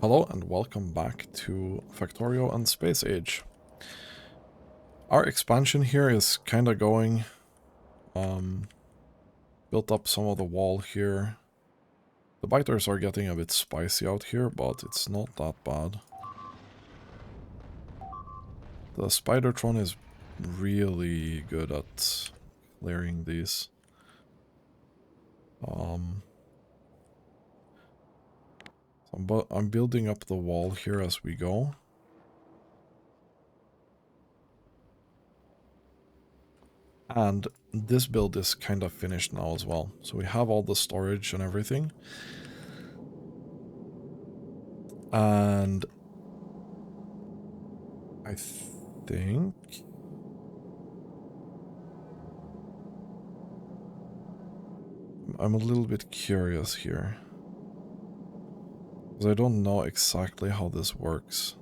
Hello and welcome back to Factorio and Space Age. Our expansion here is kind of going. Built up some of the wall here. The biters are getting a bit spicy out here, but it's not that bad. The Spidertron is really good at clearing these. I'm building up the wall here as we go. And this build is kind of finished now as well. So we have all the storage and everything. And I think I'm a little bit curious here. Because I don't know exactly how this works.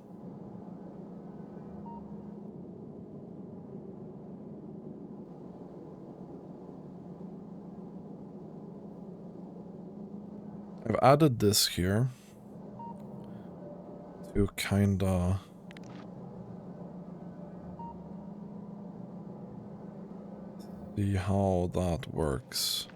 I've added this here to kinda see how that works.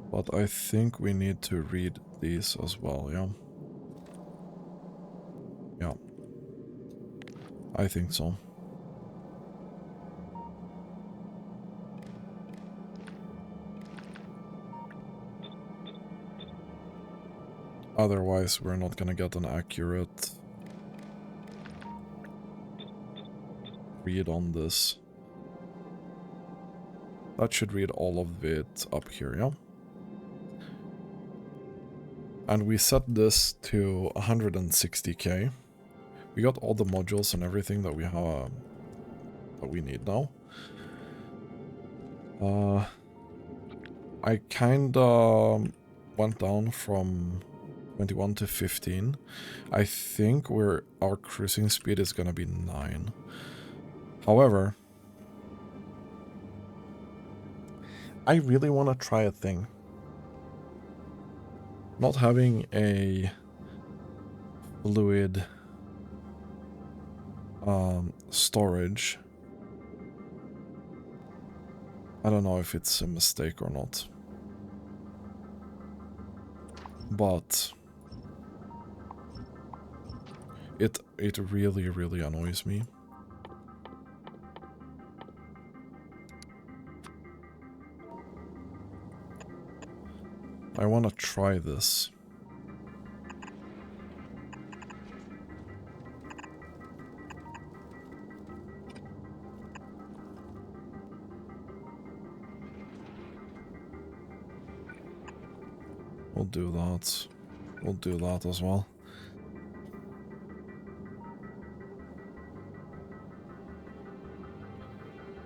But I think we need to read these as well, yeah? Yeah. I think so. Otherwise, we're not gonna get an accurate read on this. That should read all of it up here, yeah? And we set this to 160k. We got all the modules and everything that we have that we need now. I kinda went down from 21 to 15. I think our cruising speed is gonna be 9. However, I really want to try a thing. Not having a fluid storage. I don't know if it's a mistake or not. But it really, really annoys me. I want to try this. We'll do that. We'll do that as well.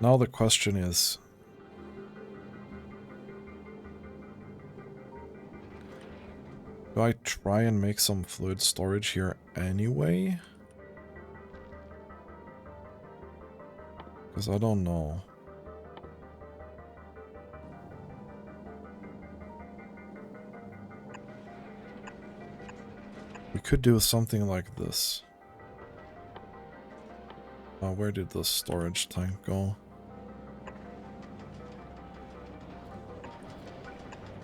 Now the question is, do I try and make some fluid storage here anyway? Because I don't know. We could do something like this. Where did the storage tank go?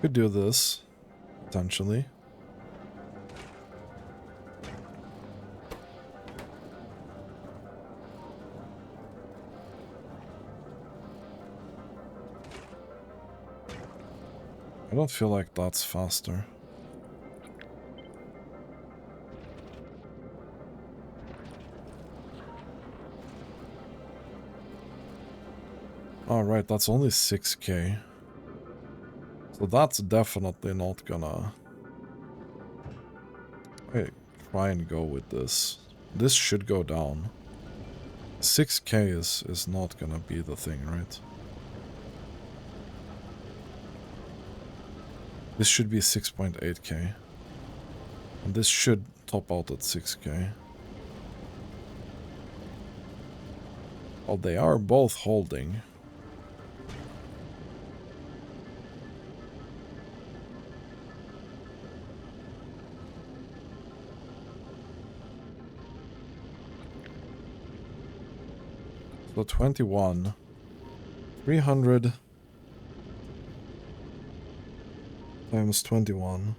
Could do this, potentially. I don't feel like that's faster. Alright, that's only 6k. So that's definitely not gonna... Wait, try and go with this. This should go down. 6k is not gonna be the thing, right? This should be 6.8k. And this should top out at 6k. Oh, they are both holding. So 21. 300 times 21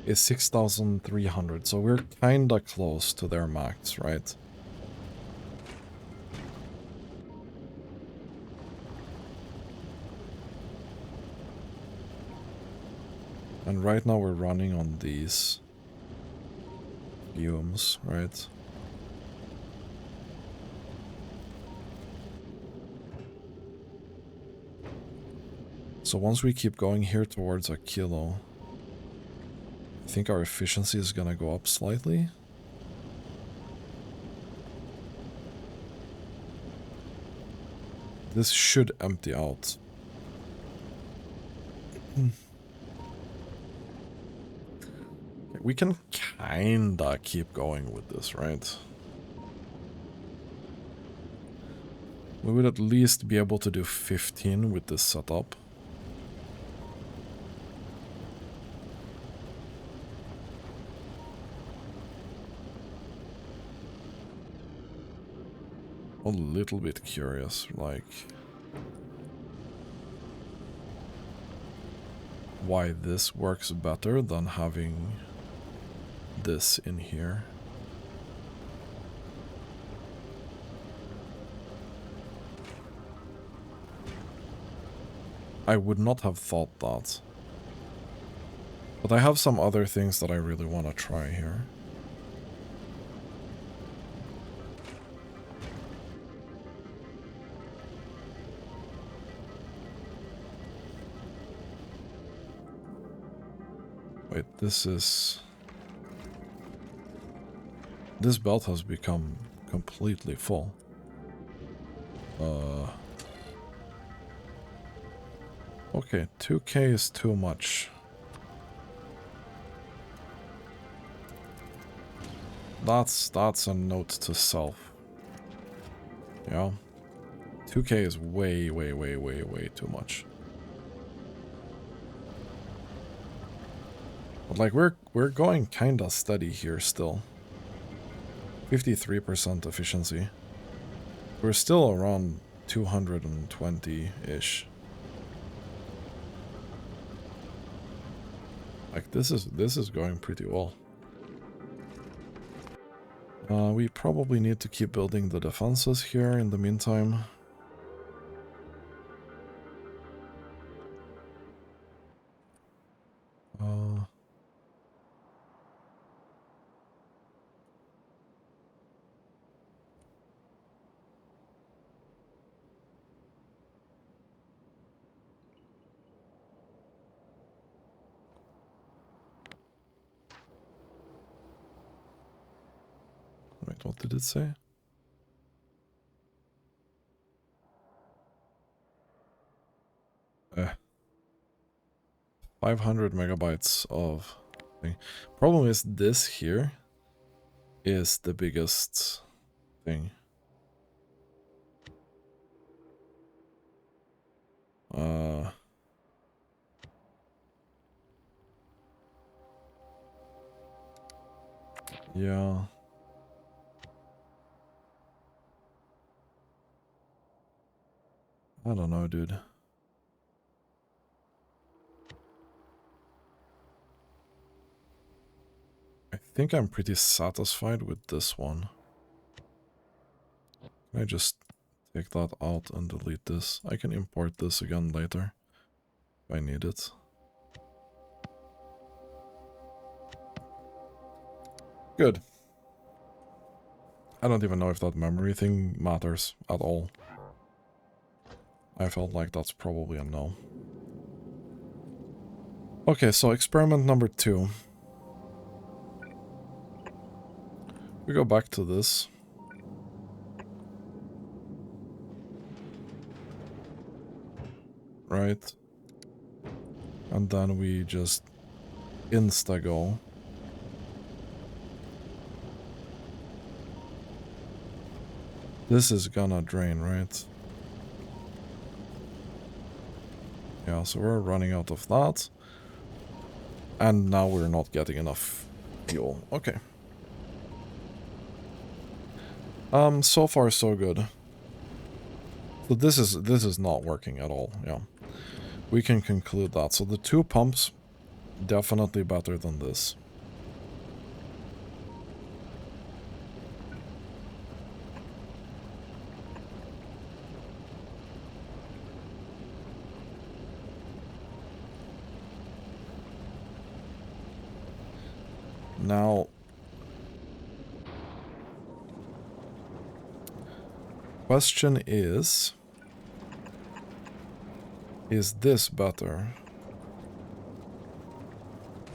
is 6,300. So we're kinda close to their max, right? And right now we're running on these fumes, right? So once we keep going here towards a kilo, I think our efficiency is gonna go up slightly. This should empty out. We can kinda keep going with this, right? We would at least be able to do 15 with this setup. A little bit curious, like why this works better than having this in here. I would not have thought that. But I have some other things that I really want to try here. Wait, this belt has become completely full. Okay, 2k is too much. That's a note to self. Yeah. 2k is way too much. But like we're going kinda steady here still. 53% efficiency. We're still around 220-ish. Like this is going pretty well. We probably need to keep building the defenses here in the meantime. Wait, what did it say? Eh. 500 megabytes of thing. Problem is this here is the biggest thing. Yeah. I don't know, dude. I think I'm pretty satisfied with this one. Can I just take that out and delete this? I can import this again later if I need it. Good. I don't even know if that memory thing matters at all. I felt like that's probably a no. Okay, so experiment number 2. We go back to this. Right? And then we just insta-go. This is gonna drain, right? Yeah, so we're running out of that. And now we're not getting enough fuel. Okay. So far so good. So this is not working at all, yeah. We can conclude that. So the 2 pumps, definitely better than this. Now, question is this better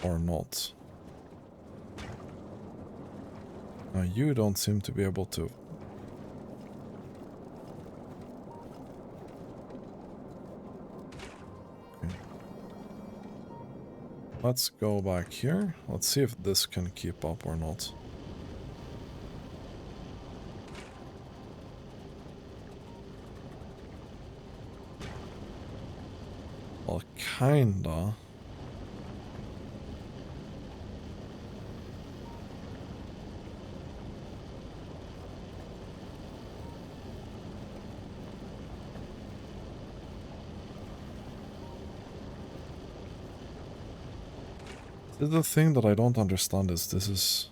or not? Now you don't seem to be able to. Okay. Let's go back here. Let's see if this can keep up or not. Well, kinda. The thing that I don't understand is this is...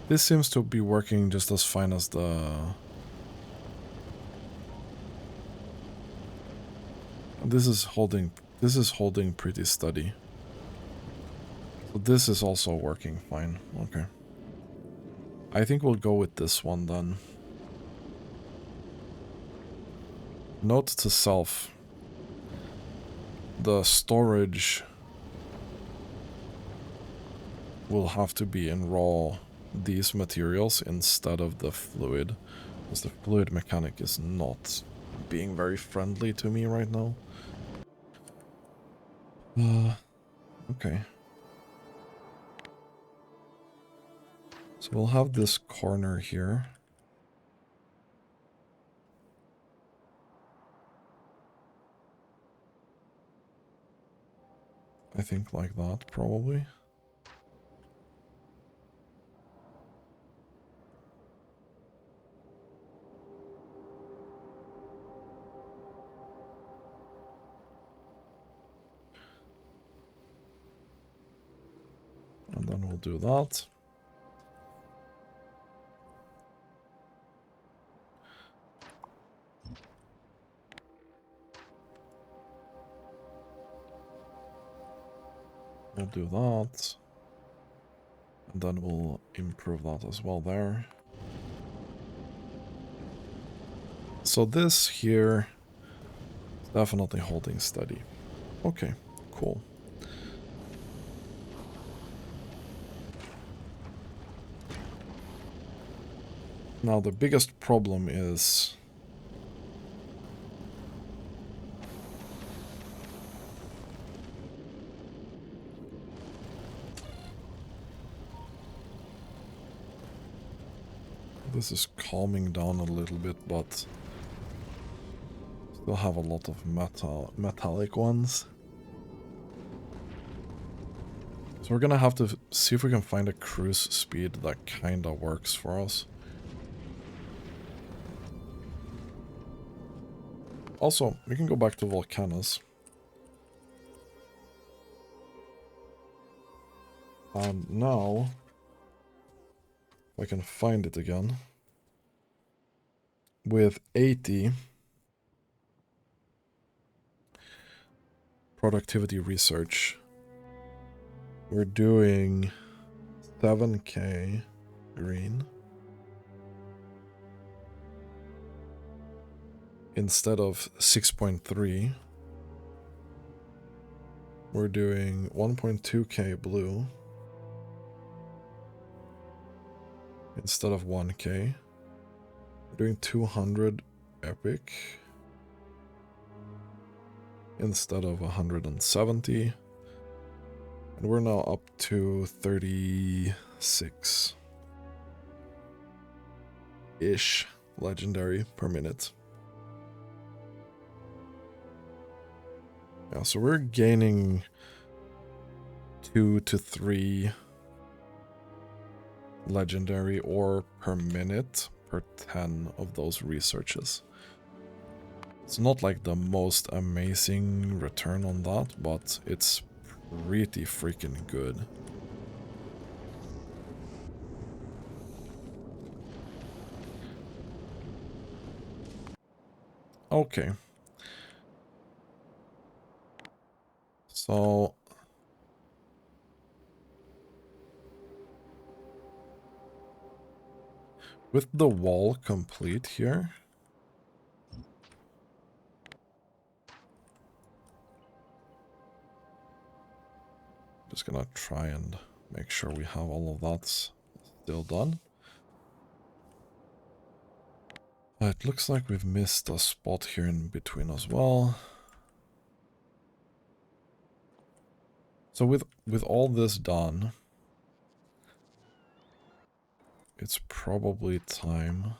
This seems to be working just as fine as the... This is holding pretty steady. So this is also working fine. Okay. I think we'll go with this one then. Note to self. The storage will have to be in raw these materials instead of the fluid. Because the fluid mechanic is not being very friendly to me right now. Okay. So we'll have this corner here. I think like that, probably. And then we'll do that. We'll do that. And then we'll improve that as well there. So this here is definitely holding steady. Okay, cool. Now the biggest problem is... This is calming down a little bit, but still have a lot of metallic ones. So we're gonna have to see if we can find a cruise speed that kinda works for us. Also, we can go back to Volcanus. And now, if I can find it again, with 80 productivity research, we're doing 7k green instead of 6.3. We're doing 1.2k blue instead of 1k. We're doing 200 epic instead of 170. And we're now up to 36-ish legendary per minute. Yeah, so we're gaining 2 to 3 legendary ore per minute per 10 of those researches. It's not like the most amazing return on that, but it's pretty freaking good. Okay. So with the wall complete here, just gonna try and make sure we have all of that still done. It looks like we've missed a spot here in between as well. So with all this done, it's probably time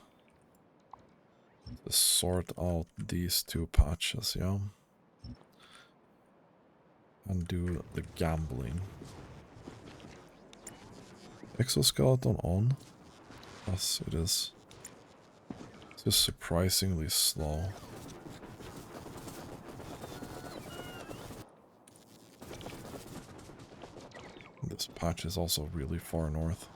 to sort out these 2 patches, yeah? And do the gambling. Exoskeleton on? Yes, it is. It's just surprisingly slow. This patch is also really far north.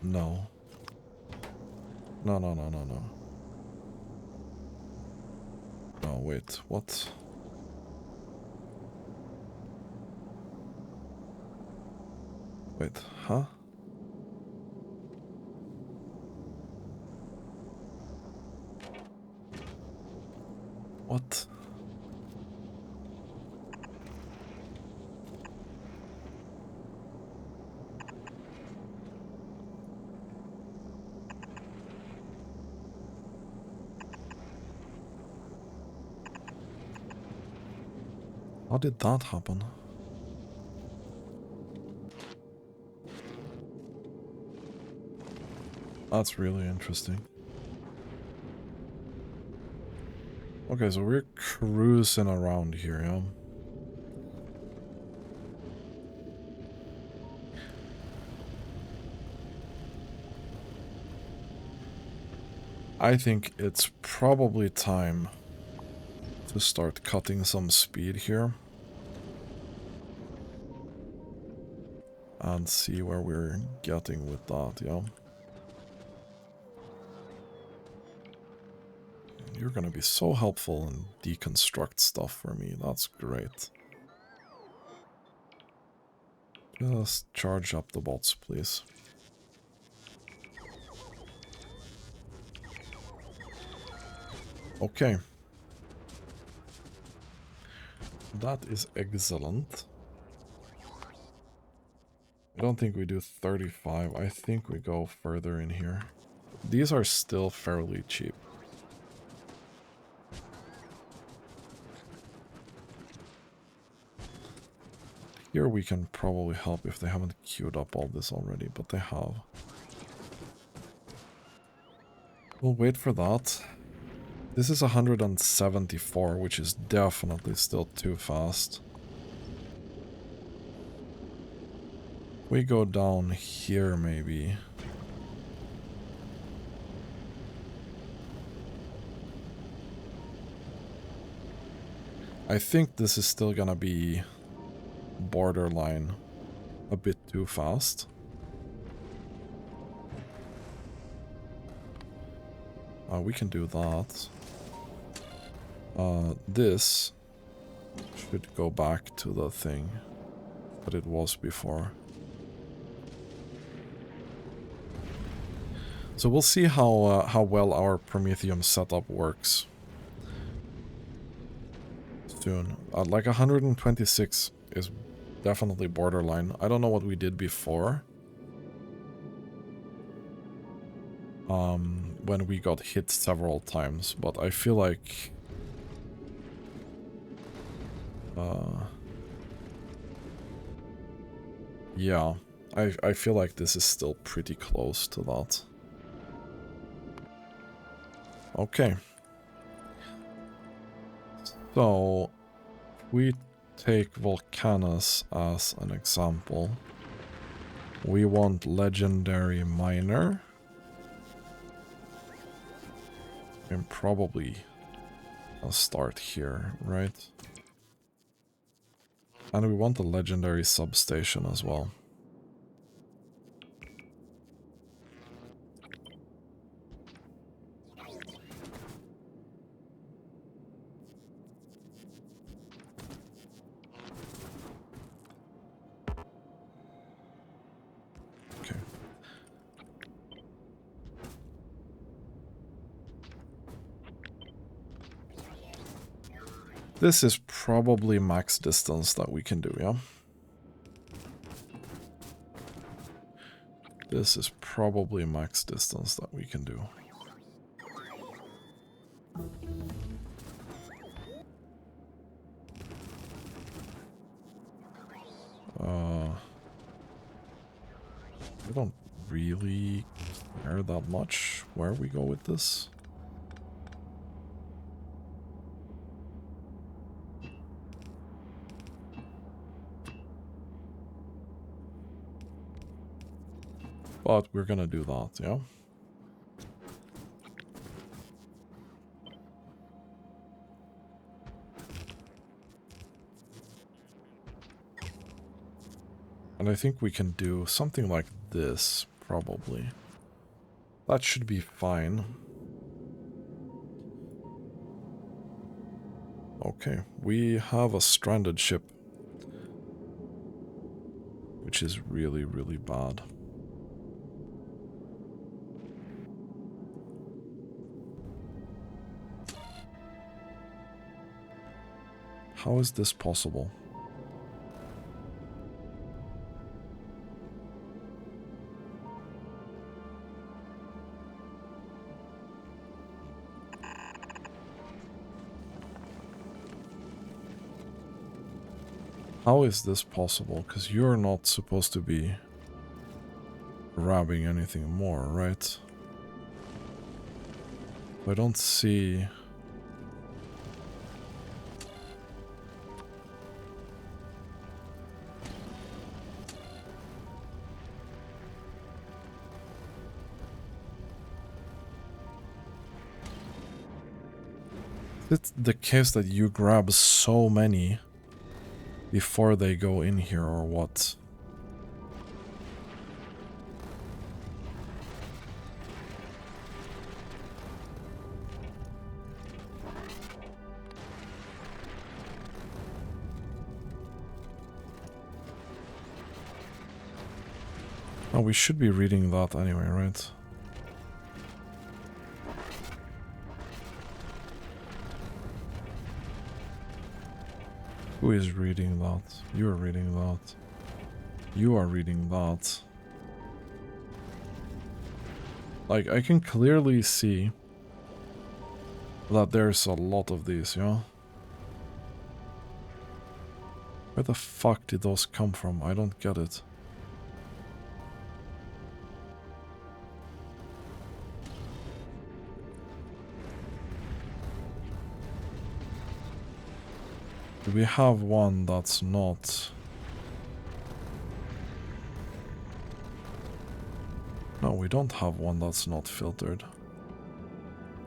No. No, no, no, no, no. No, wait, what? Wait, huh? What? How did that happen? That's really interesting. Okay, so we're cruising around here, yeah? I think it's probably time to start cutting some speed here. And see where we're getting with that, yeah? You're gonna be so helpful and deconstruct stuff for me. That's great. Just charge up the bots, please. Okay. That is excellent. I don't think we do 35. I think we go further in here. These are still fairly cheap. Here we can probably help if they haven't queued up all this already, but they have. We'll wait for that. This is 174, which is definitely still too fast. We go down here, maybe. I think this is still gonna be borderline a bit too fast. We can do that. This should go back to the thing that it was before. So we'll see how well our Prometheum setup works soon. Like 126 is definitely borderline. I don't know what we did before. When we got hit several times, but I feel like Yeah, I feel like this is still pretty close to that. Okay. So, we take Volcanus as an example. We want legendary miner. And probably I'll start here, right? And we want a legendary substation as well. Okay. This is probably max distance that we can do, yeah? This is probably max distance that we can do. I don't really care that much where we go with this. But we're gonna do that, yeah? And I think we can do something like this, probably. That should be fine. Okay, we have a stranded ship. Which is really, really bad. How is this possible? How is this possible? Because you're not supposed to be grabbing anything more, right? I don't see... It's the case that you grab so many before they go in here, or what? Oh, we should be reading that anyway, right? Who is reading that? You are reading that. You are reading that. Like, I can clearly see that there's a lot of these, yeah? Where the fuck did those come from? I don't get it. Do we have one that's not... No, we don't have one that's not filtered.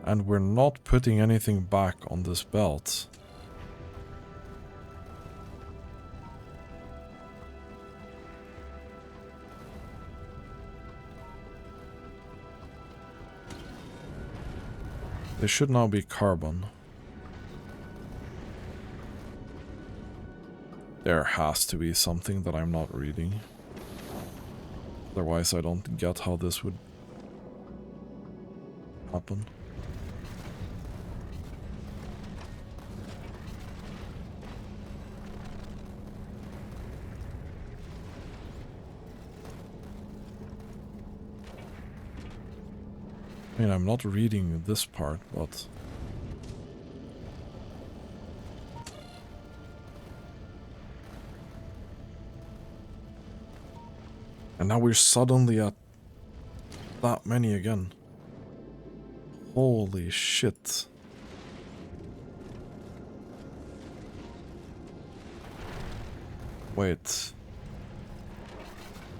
And we're not putting anything back on this belt. They should now be carbon. There has to be something that I'm not reading. Otherwise I don't get how this would happen. I mean, I'm not reading this part, but... And now we're suddenly at that many again. Holy shit. Wait.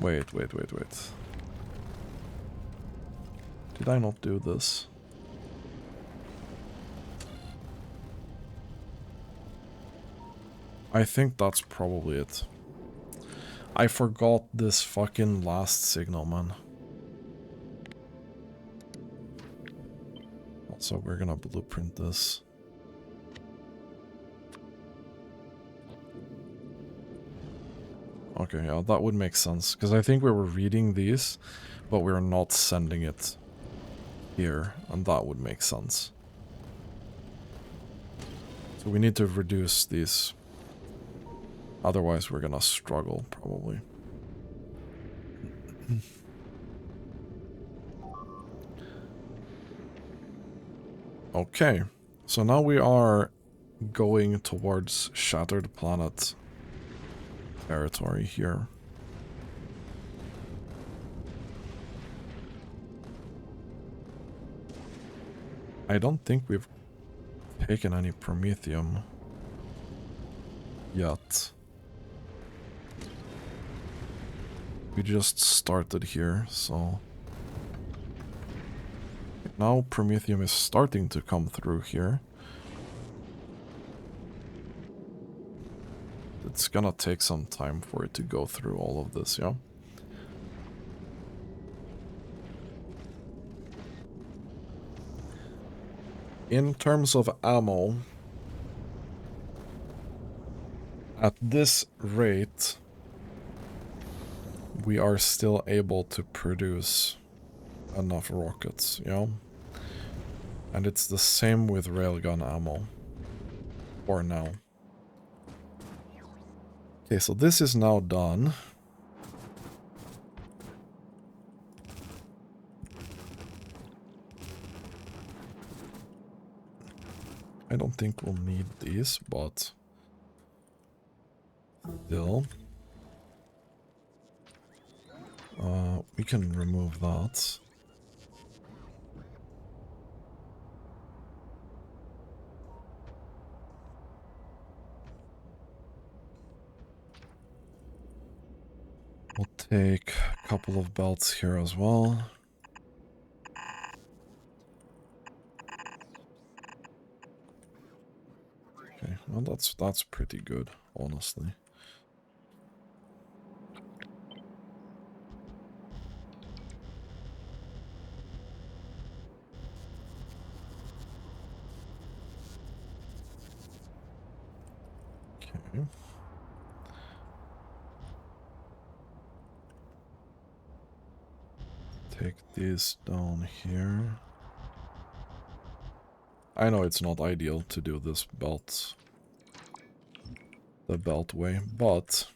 Wait. Did I not do this? I think that's probably it. I forgot this fucking last signal, man. Also, we're gonna blueprint this. Okay, yeah, that would make sense. Because I think we were reading these, but we're not sending it here. And that would make sense. So we need to reduce these. Otherwise, we're gonna struggle, probably. Okay, so now we are going towards Shattered Planet territory here. I don't think we've taken any Promethium yet. We just started here, so... Now Promethium is starting to come through here. It's gonna take some time for it to go through all of this, yeah? In terms of ammo, at this rate, we are still able to produce enough rockets, you know? And it's the same with railgun ammo. For now. Okay, so this is now done. I don't think we'll need these, but still. We can remove that. We'll take a couple of belts here as well. Okay, well that's pretty good, honestly. Okay. Take these down here. I know it's not ideal to do this belt, the belt way, but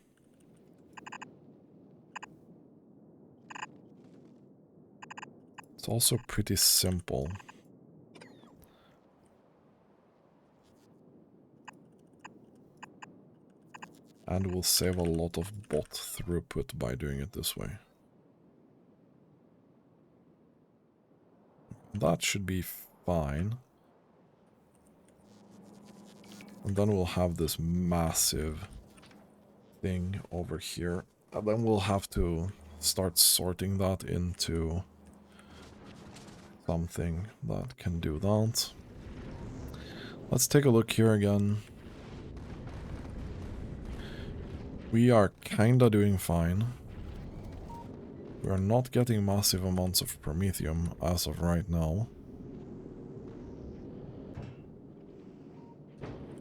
it's also pretty simple. And we'll save a lot of bot throughput by doing it this way. That should be fine. And then we'll have this massive thing over here. And then we'll have to start sorting that into something that can do that. Let's take a look here again. We are kinda doing fine. We are not getting massive amounts of Promethium as of right now.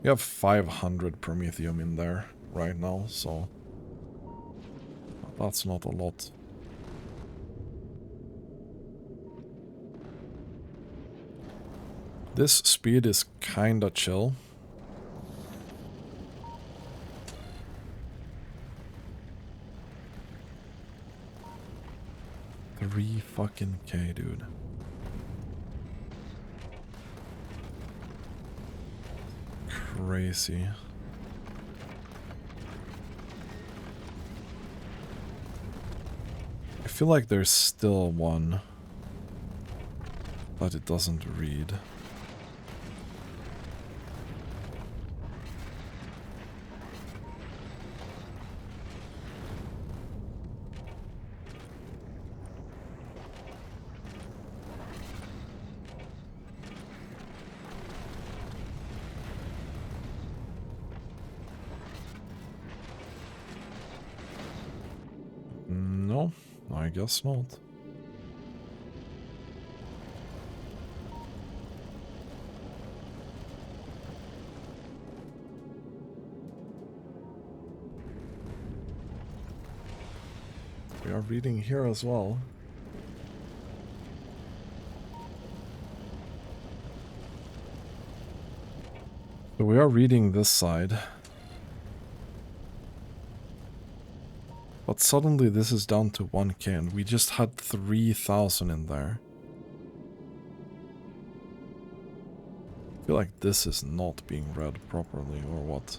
We have 500 Promethium in there right now, so that's not a lot. This speed is kinda chill. $3 fucking K, dude. Crazy. feel like there's still one, but it doesn't read. No, I guess not. We are reading here as well. So we are reading this side. But suddenly this is down to 1k and we just had 3,000 in there. I feel like this is not being read properly, or what?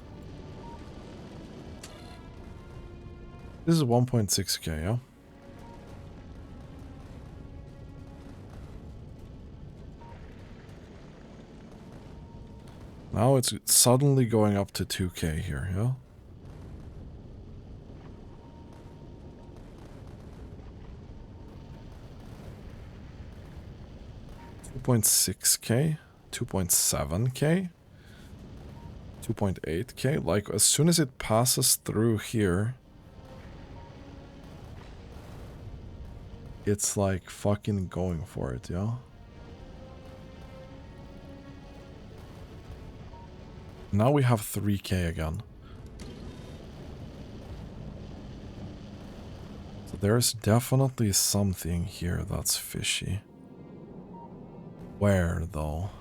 This is 1.6k, yeah? Now it's suddenly going up to 2k here, yeah? $2.6k, 2.7k, 2.8k. Like, as soon as it passes through here, it's like fucking going for it, yeah? Now we have 3k again. So there's definitely something here that's fishy. Where, though?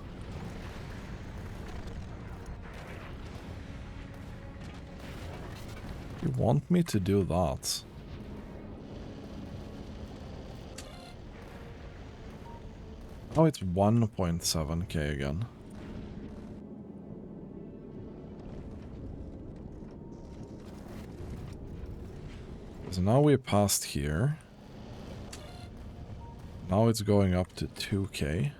You want me to do that? Oh, it's 1.7k again. So now we passed here. Now it's going up to 2k.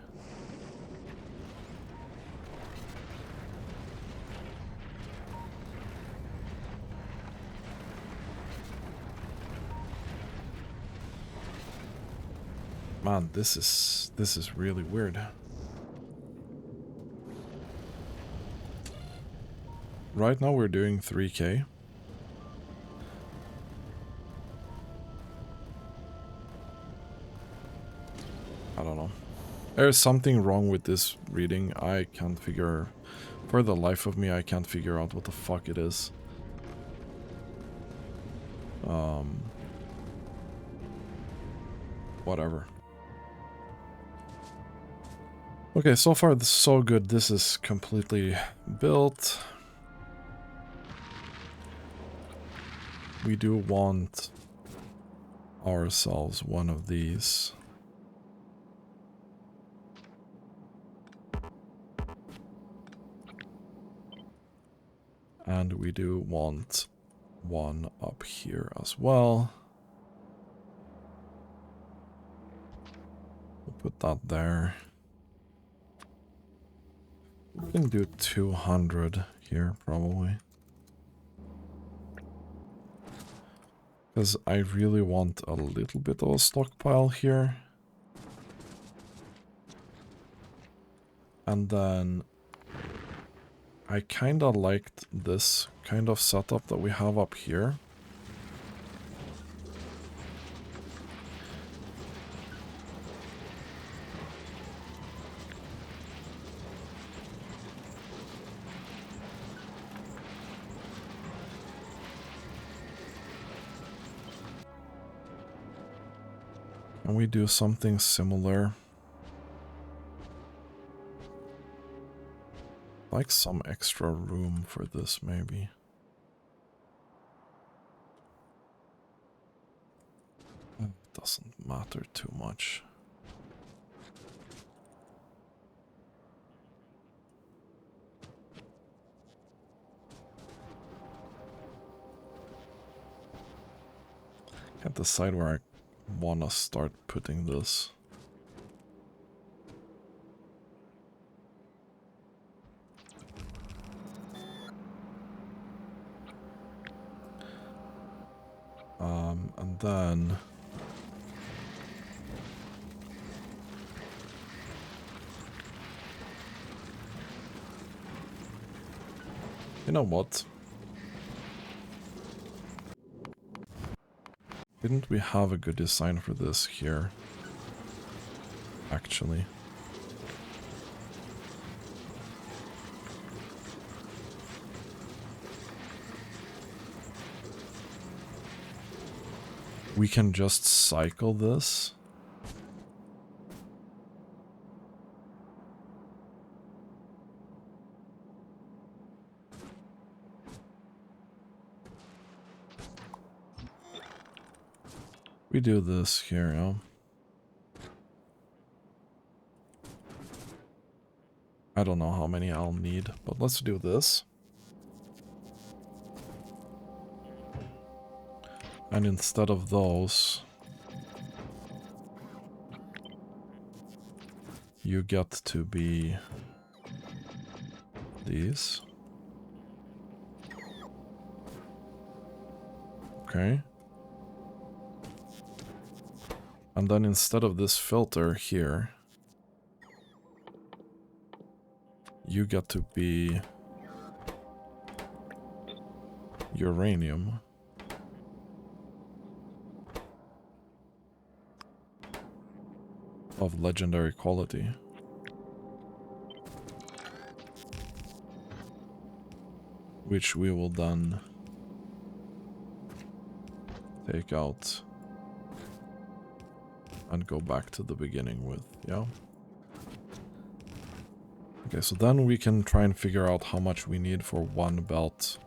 Man, this is really weird. Right now we're doing 3k. I don't know. There's something wrong with this reading. I can't figure... For the life of me, I can't figure out what the fuck it is. Whatever. Okay, so far this is so good. This is completely built. We do want ourselves one of these. And we do want one up here as well. We'll put that there. We can do 200 here, probably. Because I really want a little bit of a stockpile here. And then I kind of liked this kind of setup that we have up here. Can we do something similar? Like some extra room for this, maybe. It doesn't matter too much. Can't decide where I want to start putting this. And then you know what? Didn't we have a good design for this here? Actually. We can just cycle this. We do this here, yeah. I don't know how many I'll need, but let's do this. And instead of those, you get to be these. Okay. And then instead of this filter here, you get to be uranium. Of legendary quality. Which we will then take out and go back to the beginning with, yeah? Okay, so then we can try and figure out how much we need for one belt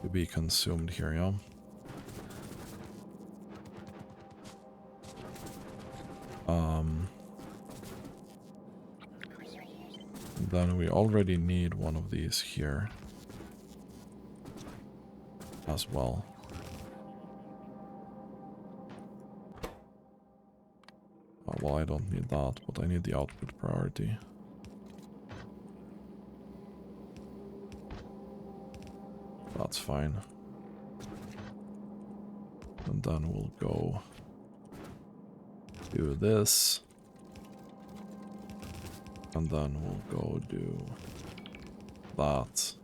to be consumed here, yeah? Then we already need one of these here as well. Well, I don't need that, but I need the output priority. That's fine. And then we'll go do this. And then we'll go do that.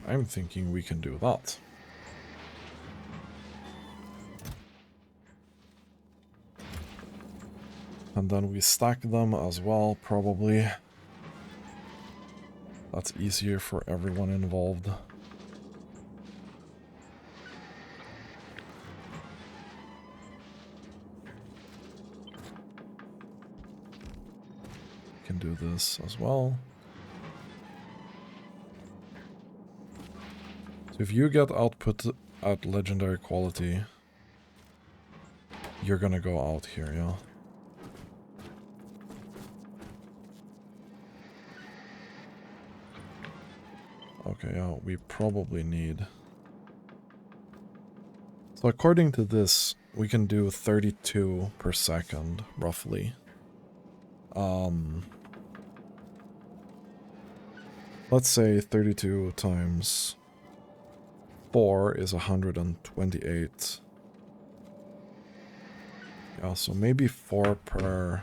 I'm thinking we can do that. And then we stack them as well, probably. That's easier for everyone involved. Can do this as well. So if you get output at legendary quality, you're gonna go out here, yeah? Okay, yeah, we probably need... So according to this, we can do 32 per second, roughly. Let's say 32 times 4 is 128. Yeah, so maybe 4 per...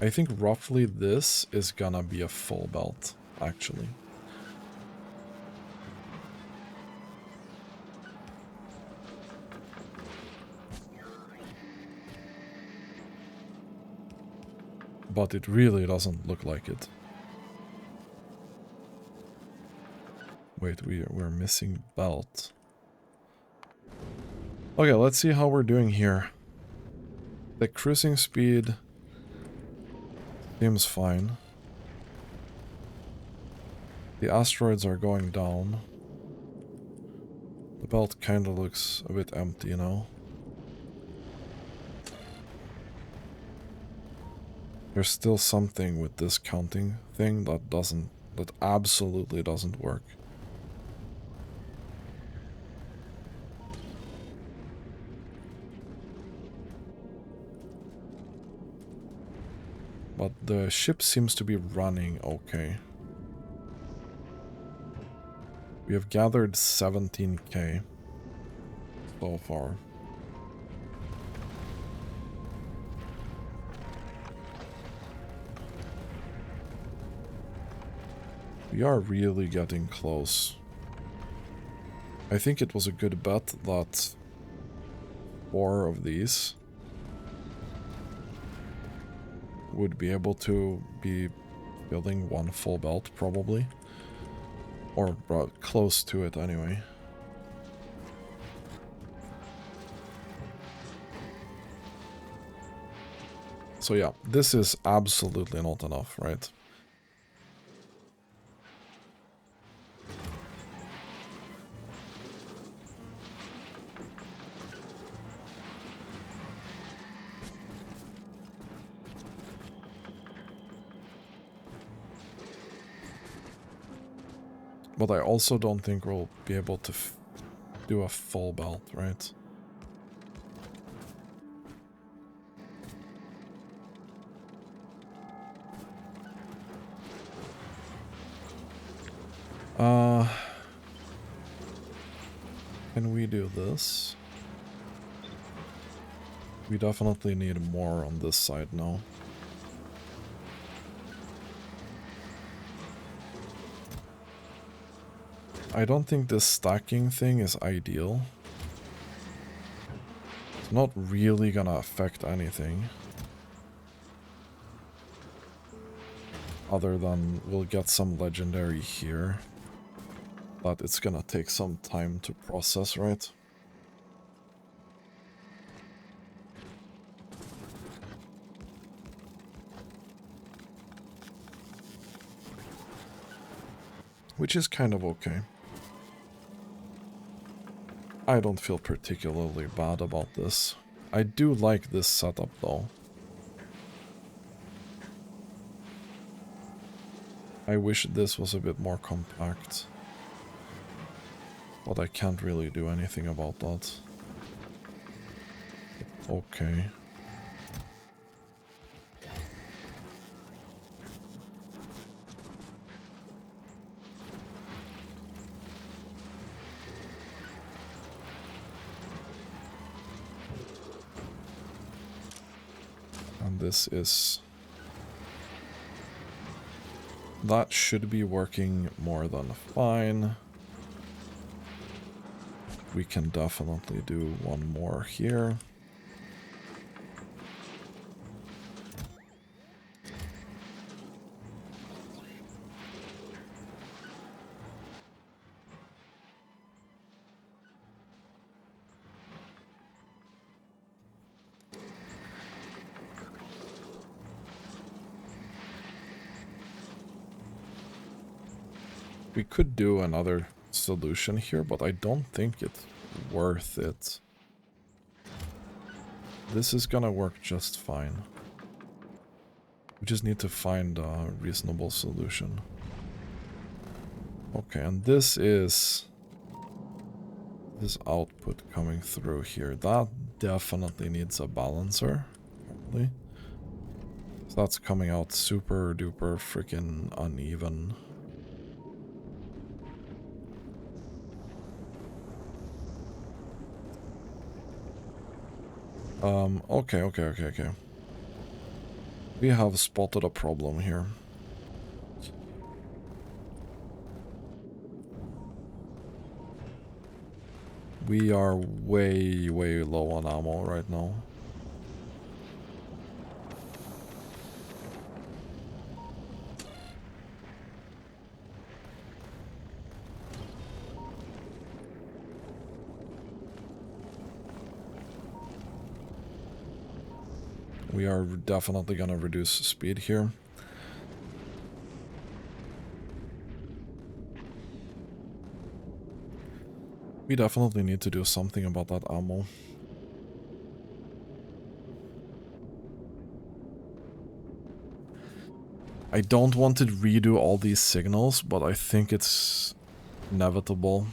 I think roughly this is gonna be a full belt, actually. But it really doesn't look like it. Wait, we're missing belt. Okay, let's see how we're doing here. The cruising speed seems fine. The asteroids are going down. The belt kinda looks a bit empty now. There's still something with this counting thing that absolutely doesn't work. But the ship seems to be running okay. We have gathered 17k so far. We are really getting close. I think it was a good bet that 4 of these would be able to be building 1 full belt, probably. Or close to it, anyway. So yeah, this is absolutely not enough, right? But I also don't think we'll be able to do a full belt, right? Can we do this? We definitely need more on this side now. I don't think this stacking thing is ideal. It's not really gonna affect anything. Other than we'll get some legendary here. But it's gonna take some time to process, right? Which is kind of okay. I don't feel particularly bad about this. I do like this setup though. I wish this was a bit more compact. But I can't really do anything about that. Okay. And this is... That should be working more than fine. We can definitely do one more here. We could do another solution here, but I don't think it's worth it. This is gonna work just fine. We just need to find a reasonable solution. Okay, and this is... this output coming through here. That definitely needs a balancer, probably. So that's coming out super duper freaking uneven. Okay. We have spotted a problem here. We are way low on ammo right now. We are definitely gonna reduce speed here. We definitely need to do something about that ammo. I don't want to redo all these signals, but I think it's inevitable.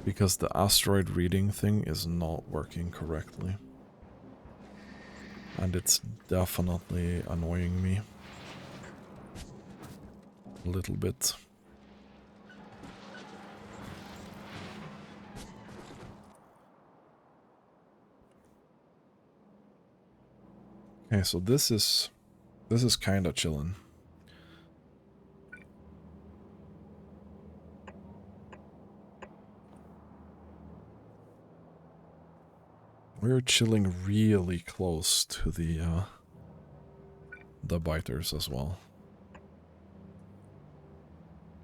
Because the asteroid reading thing is not working correctly. And it's definitely annoying me. A little bit. Okay, so this is kind of chilling. We're chilling really close to the biters as well.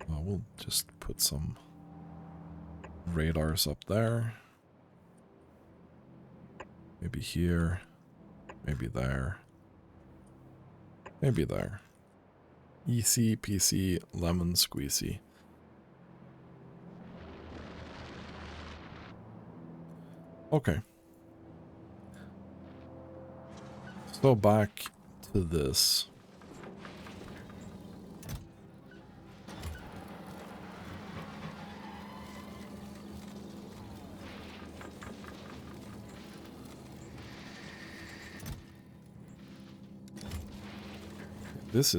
We'll just put some radars up there. Maybe here. Maybe there. Maybe there. Easy peasy lemon squeezy. Okay. So back to this. This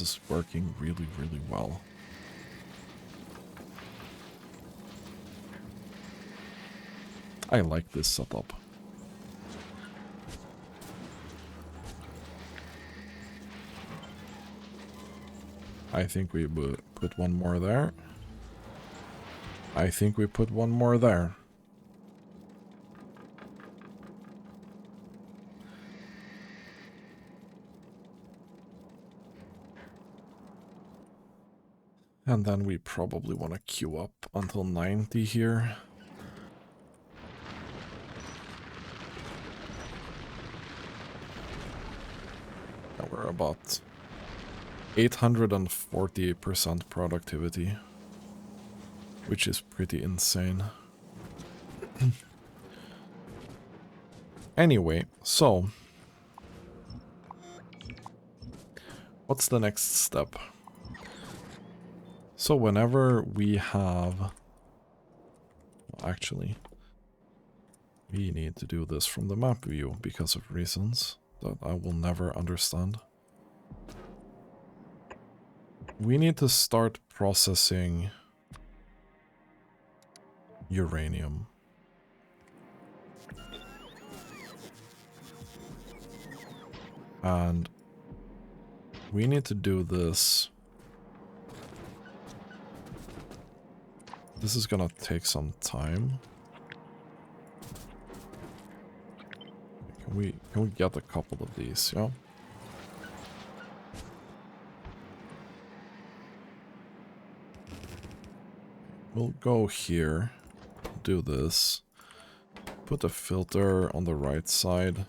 is working really, really well. I like this setup. I think we would put one more there. I think we put one more there. And then we probably want to queue up until 90 here. And we're about 840% productivity, which is pretty insane. Anyway, so what's the next step? So whenever we have... Actually, we need to do this from the map view because of reasons that I will never understand. We need to start processing uranium. And we need to do this. This is gonna take some time. Can we get a couple of these, yeah? We'll go here, do this, put a filter on the right side.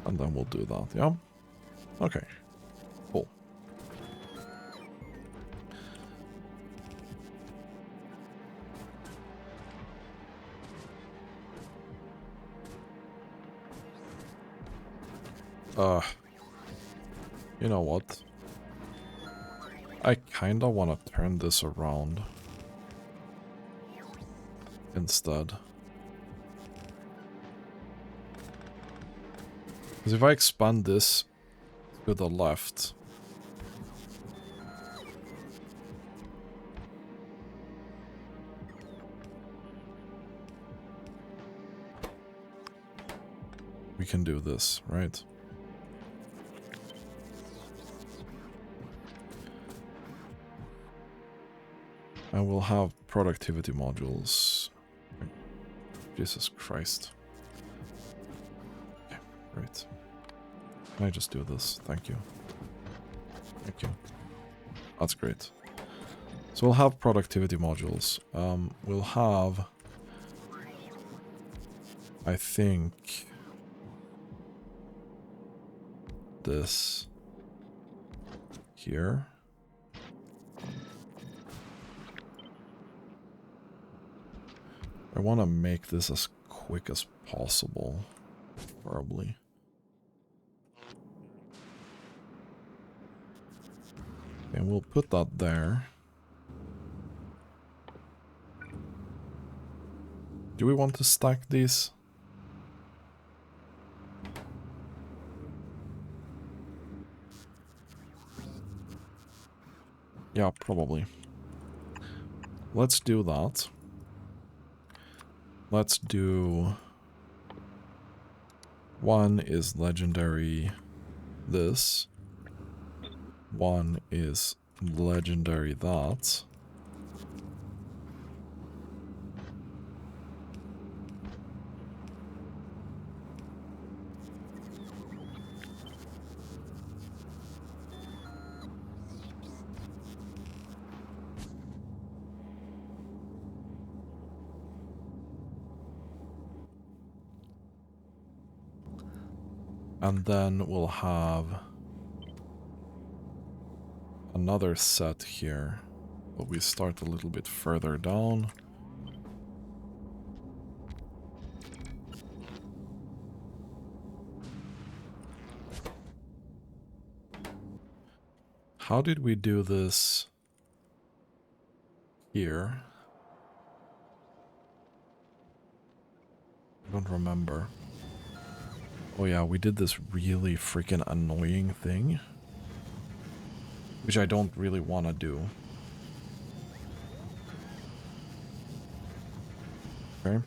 And then we'll do that, yeah? Okay, cool. You know what? I kinda wanna turn this around instead. Because if I expand this to the left, we can do this, right? And we'll have productivity modules. Jesus Christ. Okay, right. Can I just do this? Thank you. Thank you. That's great. So we'll have productivity modules. We'll have... I think... this here. I want to make this as quick as possible, probably. And we'll put that there. Do we want to stack these? Yeah, probably. Let's do that. Let's do... One is legendary this. One is legendary that. And then we'll have another set here, but we start a little bit further down. How did we do this here? I don't remember. Oh yeah, we did this really freaking annoying thing, which I don't really want to do. Okay.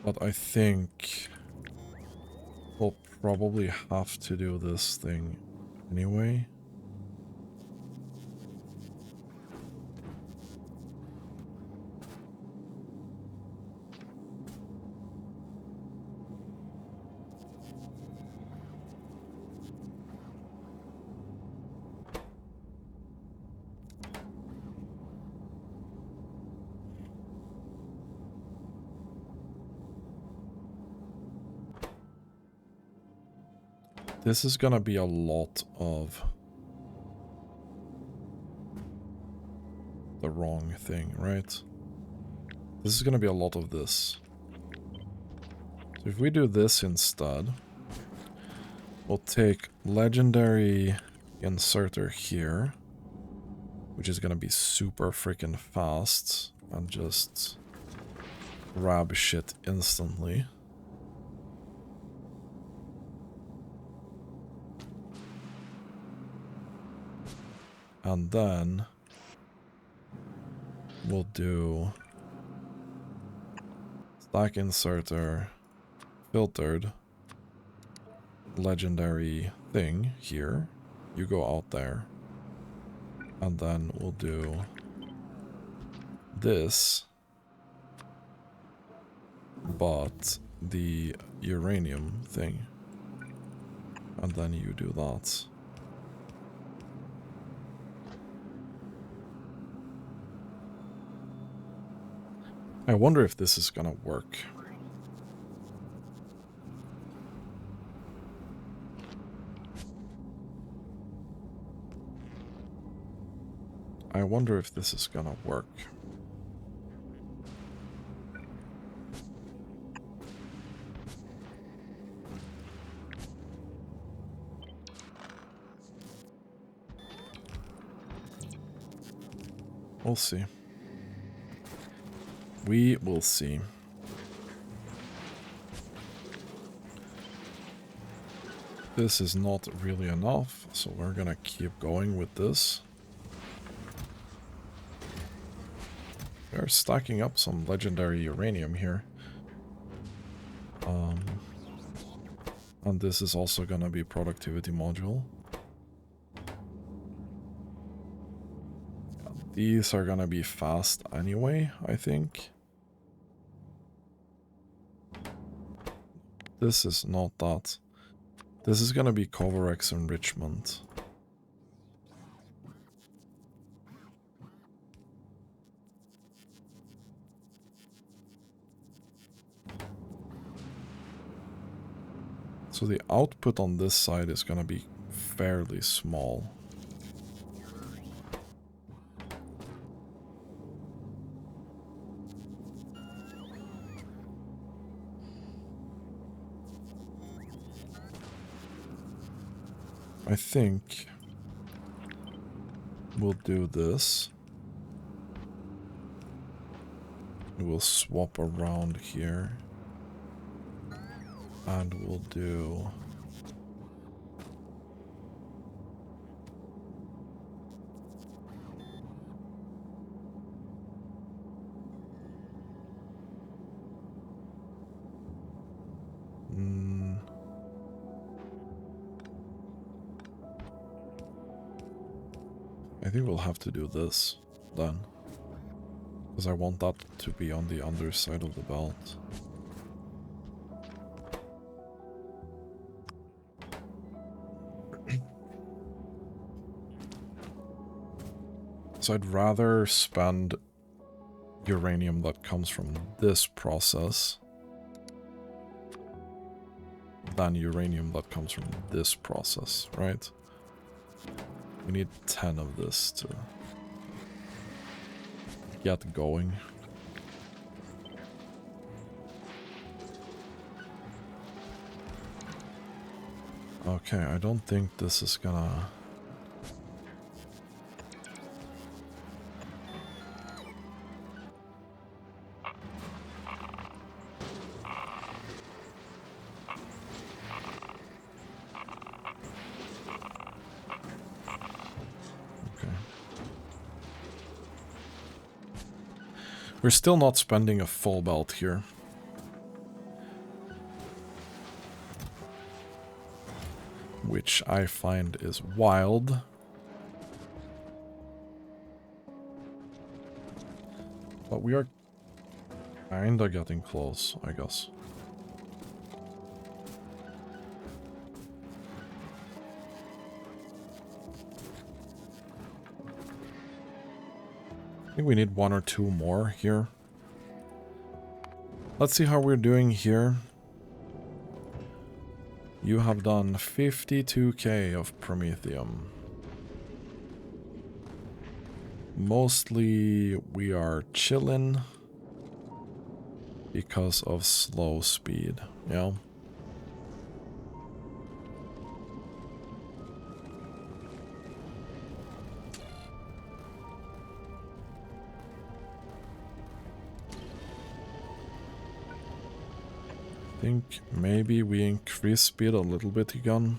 But I think we'll probably have to do this thing anyway. This is gonna be a lot of the wrong thing, right? This is gonna be a lot of this. So if we do this instead, we'll take legendary inserter here, which is gonna be super freaking fast and just grab shit instantly. And then we'll do stack inserter, filtered, legendary thing here. You go out there. And then we'll do this, but the uranium thing. And then you do that. I wonder if this is gonna work. I wonder if this is gonna work. We'll see. We will see. This is not really enough, so we're gonna keep going with this. We're stacking up some legendary uranium here. And this is also gonna be productivity module. These are gonna be fast anyway, I think. This is not that. This is gonna be Covarex enrichment. So the output on this side is gonna be fairly small. I think we'll do this. We'll swap around here. And we'll do... I think we'll have to do this then. Because I want that to be on the underside of the belt. So I'd rather spend uranium that comes from this process than uranium that comes from this process, right? We need 10 of this to get going. Okay, I don't think this is gonna... We're still not spending a full belt here. Which I find is wild. But we are kinda getting close, I guess. I think we need 1 or 2 more here. Let's see how we're doing here. You have done 52k of promethium. Mostly we are chilling because of slow speed, yeah. I think maybe we increase speed a little bit again.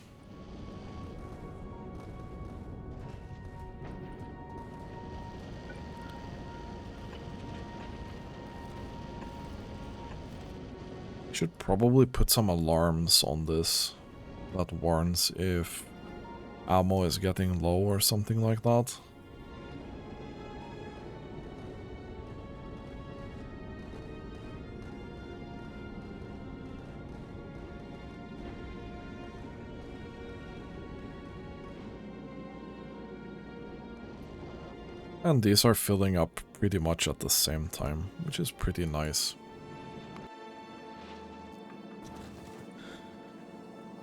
Should probably put some alarms on this that warns if ammo is getting low or something like that. And these are filling up pretty much at the same time, which is pretty nice.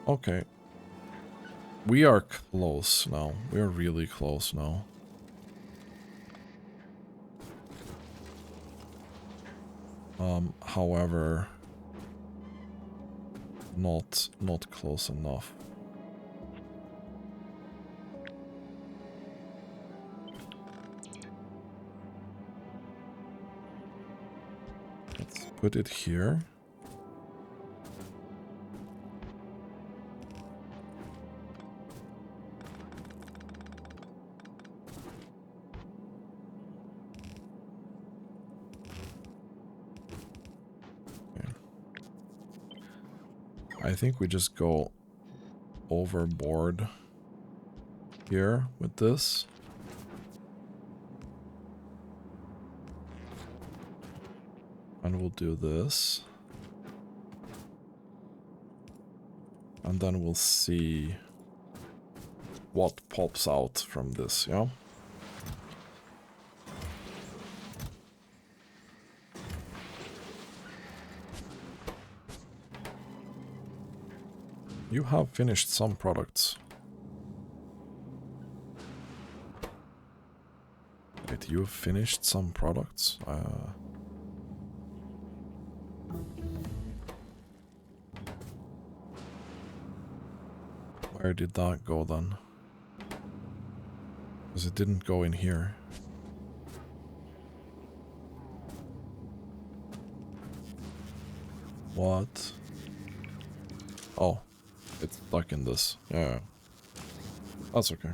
Okay. We are close now. We are really close now. However, not close enough. Let's put it here. I think we just go overboard here with this. And we'll do this. And then we'll see what pops out from this, yeah? You have finished some products. Wait, you've finished some products? Where did that go then? Because it didn't go in here. What? Oh, it's stuck in this. Yeah, that's okay.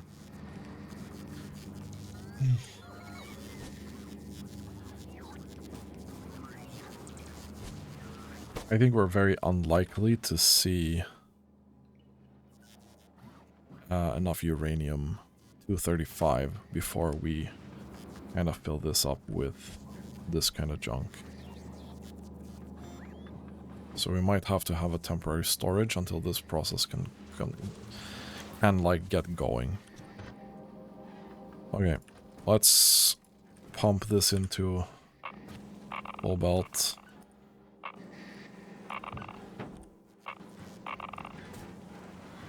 I think we're very unlikely to see enough uranium 235 before we kind of fill this up with this kind of junk. So we might have to have a temporary storage until this process can like get going. Okay, let's pump this into full belt.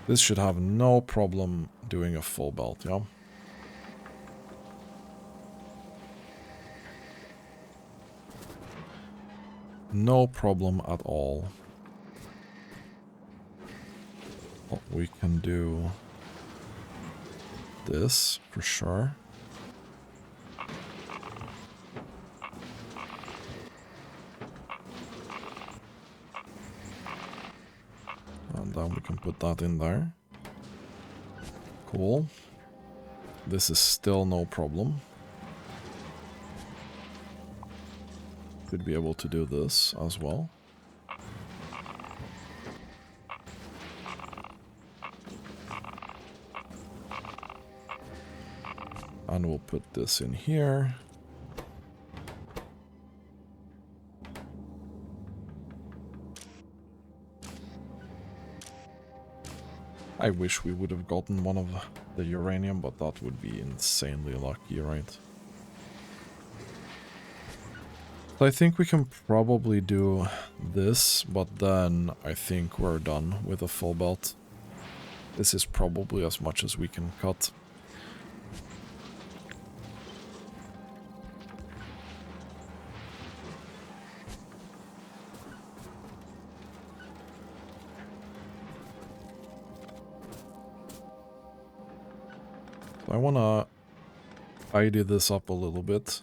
This should have no problem doing a full belt, yeah? No problem at all. Well, we can do this for sure. And then we can put that in there. Cool. This is still no problem. Should be able to do this as well. And we'll put this in here. I wish we would have gotten one of the uranium, but that would be insanely lucky, right? So I think we can probably do this, but then I think we're done with a full belt. This is probably as much as we can cut. I want to tidy this up a little bit.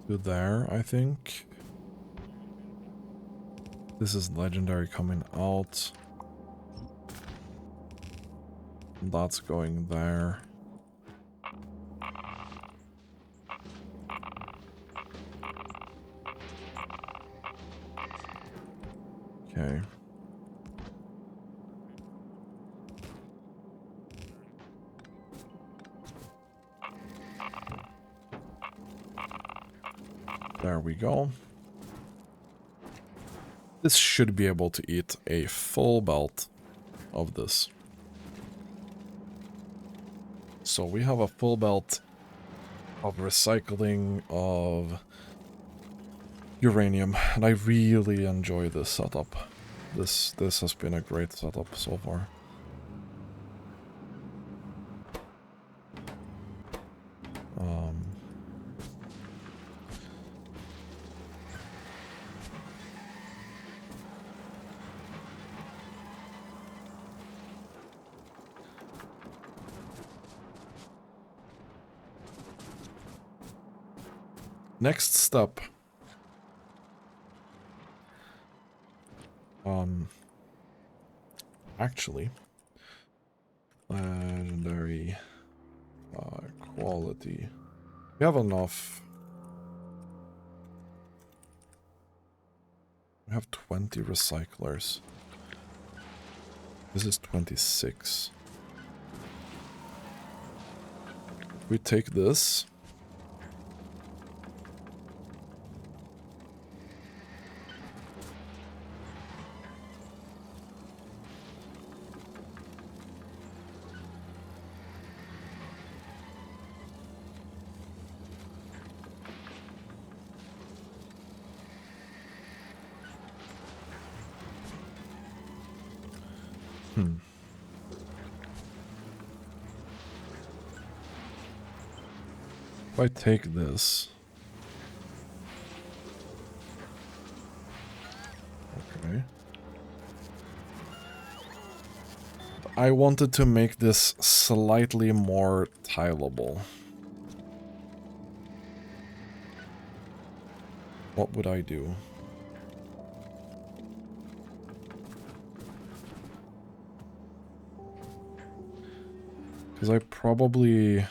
To there, I think. This is legendary coming out. That's going there. Okay. There we go. This should be able to eat a full belt of this. So we have a full belt of recycling of uranium, and I really enjoy this setup. This has been a great setup so far. Next step. Actually, legendary quality. We have enough. We have 20 recyclers. This is 26. We take this. If I take this... Okay. I wanted to make this slightly more tileable. What would I do? Because I probably...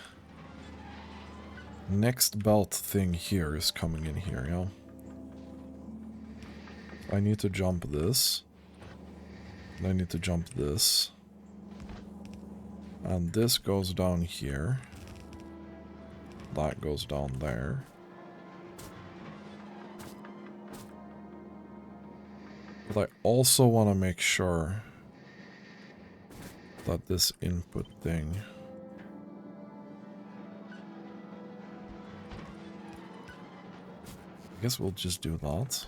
Next belt thing here is coming in here, yeah? I need to jump this. And I need to jump this. And this goes down here. That goes down there. But I also want to make sure that this input thing... I guess we'll just do that.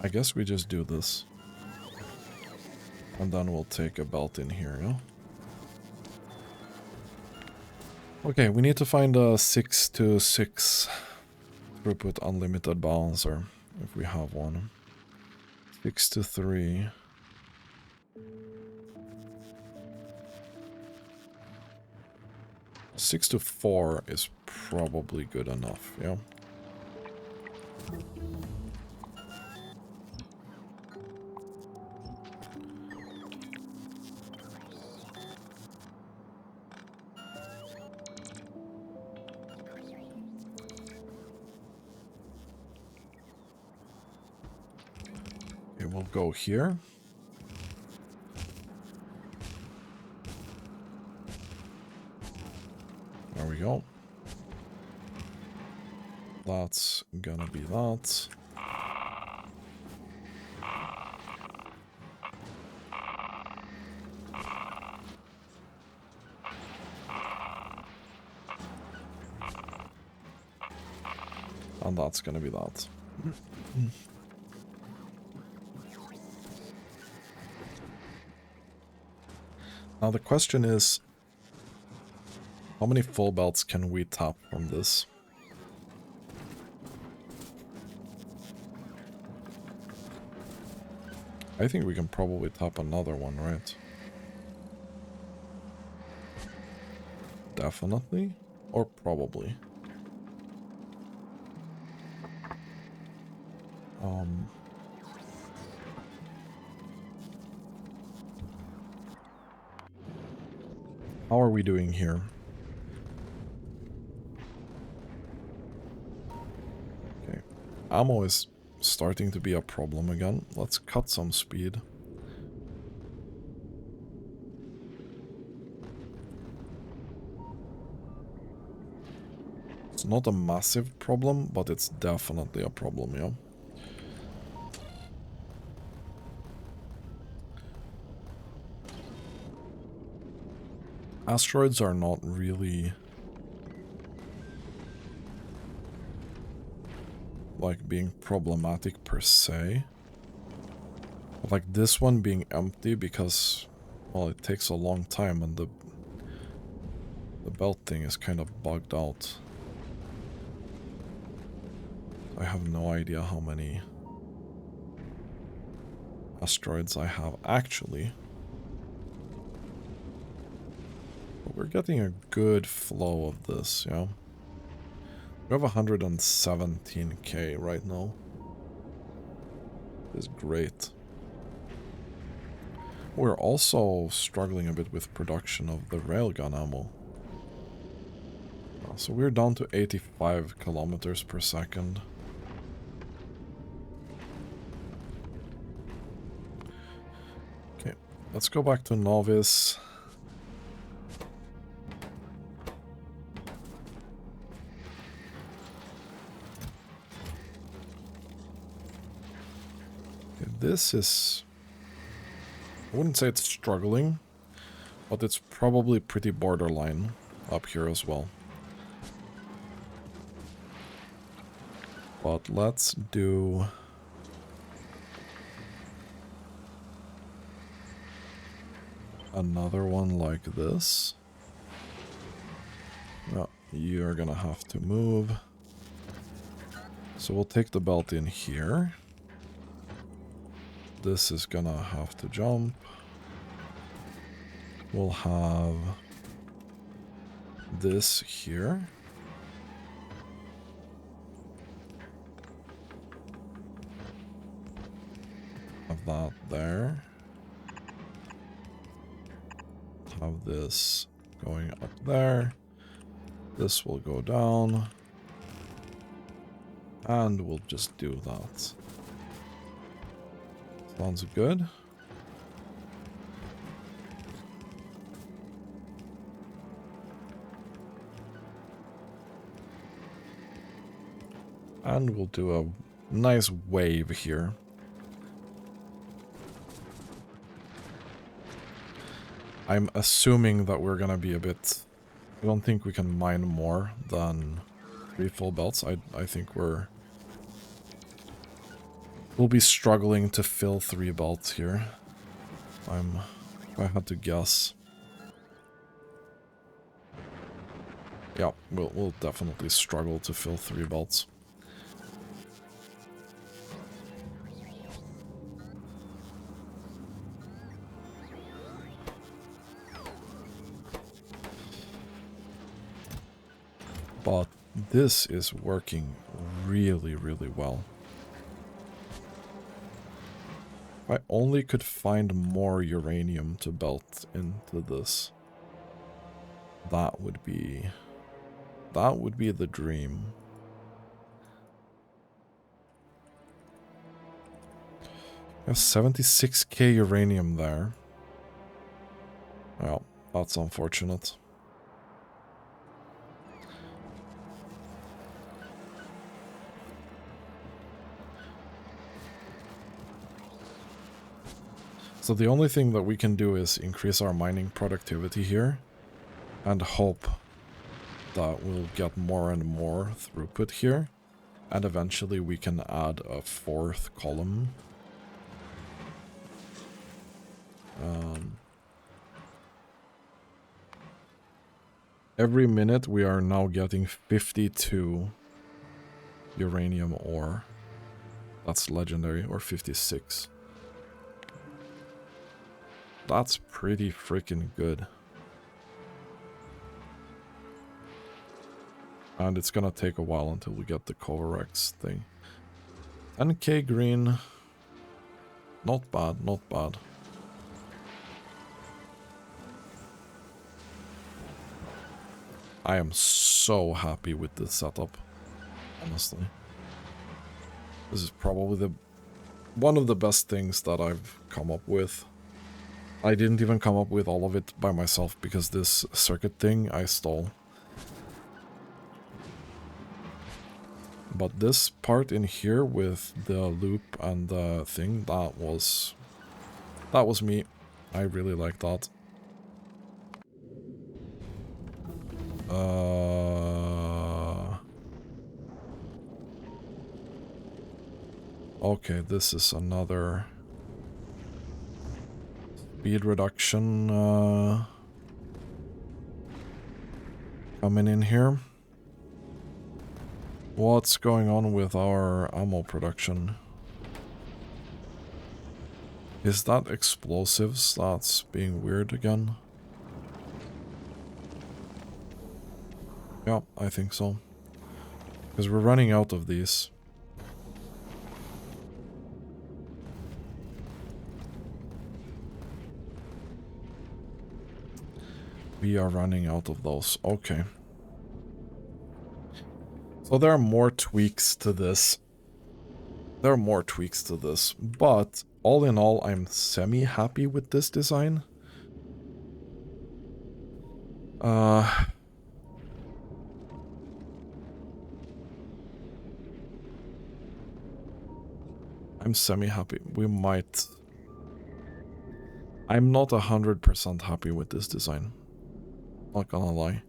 I guess we just do this. And then we'll take a belt in here, yeah? Okay, we need to find a 6 to 6 throughput unlimited balancer, if we have one. 6 to 3. Six to 4 is probably good enough, yeah? Okay, we'll go here. There we go. That's gonna be that. And that's gonna be that. Now the question is, how many full belts can we tap from this? I think we can probably tap another one, right? Definitely? Or probably? How are we doing here? Okay. Ammo is starting to be a problem again. Let's cut some speed. It's not a massive problem, but it's definitely a problem, yeah? Asteroids are not really... like being problematic per se. But like this one being empty because, well, it takes a long time and the belt thing is kind of bugged out. I have no idea how many asteroids I have actually. But we're getting a good flow of this, yeah? We have 117k right now. It's great. We're also struggling a bit with production of the railgun ammo. So we're down to 85 kilometers per second. Okay, let's go back to Novice. This is... I wouldn't say it's struggling, but it's probably pretty borderline up here as well. But let's do... another one like this. No, you're gonna have to move. So we'll take the belt in here. This is gonna have to jump. We'll have this here. Have that there. Have this going up there. This will go down. And we'll just do that. Sounds good. And we'll do a nice wave here. I'm assuming that we're gonna be a bit... I don't think we can mine more than 3 full belts. I think we'll be struggling to fill 3 belts here. If I had to guess. Yeah, we'll definitely struggle to fill 3 belts. But this is working really, really well. If I only could find more uranium to belt into this, that would be the dream. I have 76k uranium there. Well, that's unfortunate. So the only thing that we can do is increase our mining productivity here and hope that we'll get more and more throughput here, and eventually we can add a 4th column. Every minute we are now getting 52 uranium ore. That's legendary, or 56. That's pretty freaking good. And it's gonna take a while until we get the Covarex thing. 10k green. Not bad, not bad. I am so happy with this setup, honestly. This is probably one of the best things that I've come up with. I didn't even come up with all of it by myself because this circuit thing I stole. But this part in here with the loop and the thing, that was me. I really like that. Okay, this is another speed reduction coming in here. What's going on with our ammo production? Is that explosives that's being weird again? Yeah, I think so. Because we're running out of these. We are running out of those. Okay. So there are more tweaks to this. But all in all, I'm semi-happy with this design. I'm semi-happy. I'm not 100% happy with this design. Not gonna lie.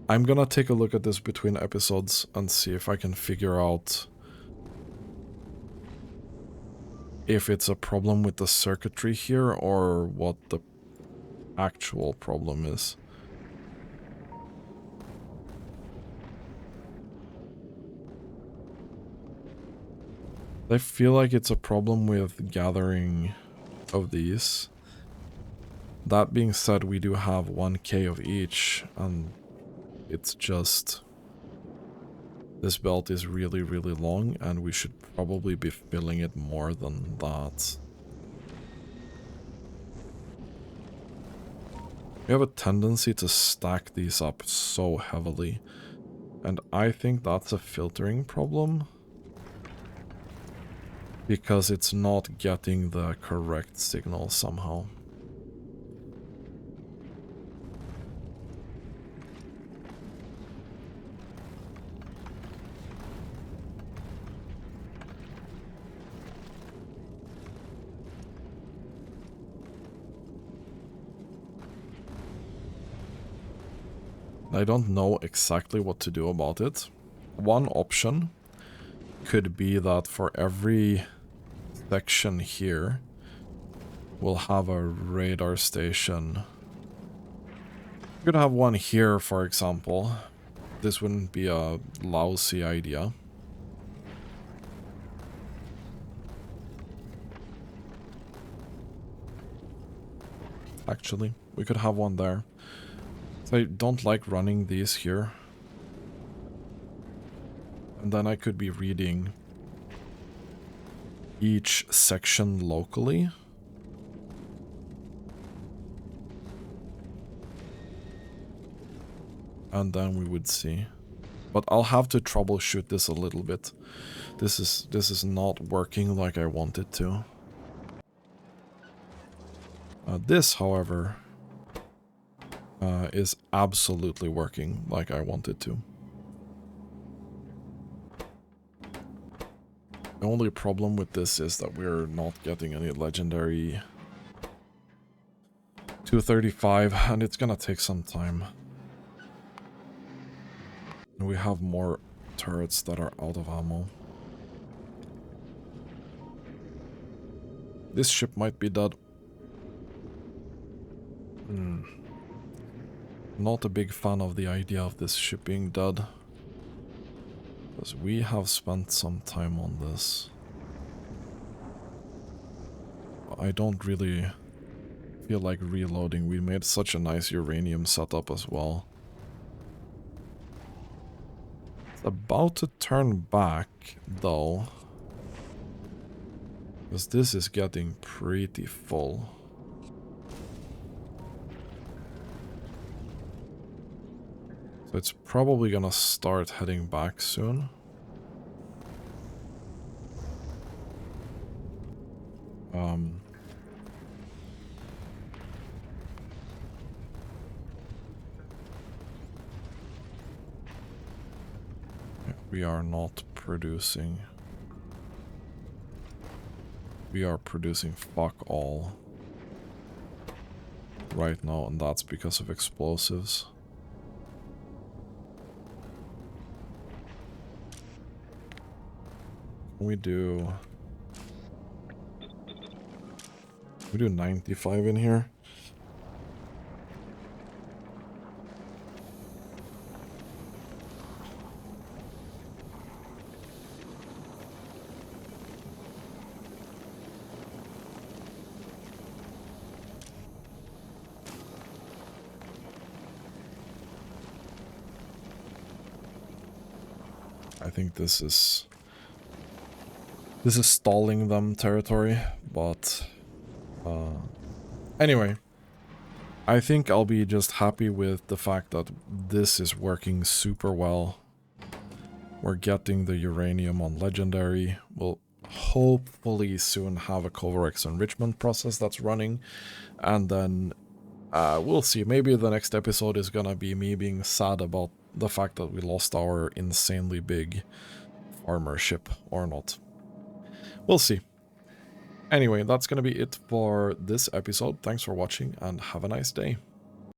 I'm gonna take a look at this between episodes and see if I can figure out if it's a problem with the circuitry here or what the actual problem is. I feel like it's a problem with gathering of these. That being said, we do have 1k of each, and it's just... this belt is really, really long, and we should probably be filling it more than that. We have a tendency to stack these up so heavily, and I think that's a filtering problem, because it's not getting the correct signal somehow. I don't know exactly what to do about it. One option could be that for every section here, we'll have a radar station. We could have one here, for example. This wouldn't be a lousy idea. Actually, we could have one there. So I don't like running these here. And then I could be reading each section locally. And then we would see. But I'll have to troubleshoot this a little bit. This is not working like I want it to. This, however, is absolutely working like I want it to. The only problem with this is that we're not getting any legendary 235, and it's gonna take some time. And we have more turrets that are out of ammo. This ship might be dead. Not a big fan of the idea of this ship being dead, because we have spent some time on this. I don't really feel like reloading. We made such a nice uranium setup as well. It's about to turn back, though, because this is getting pretty full. So it's probably gonna start heading back soon. We are not producing. We are producing fuck all right now, and that's because of explosives. We do 95 in here. I think this is stalling them territory, but anyway, I think I'll be just happy with the fact that this is working super well. We're getting the uranium on legendary. We'll hopefully soon have a Covarex enrichment process that's running, and then we'll see. Maybe the next episode is gonna be me being sad about the fact that we lost our insanely big farmer ship, or not. We'll see. Anyway, that's gonna be it for this episode. Thanks for watching, and have a nice day.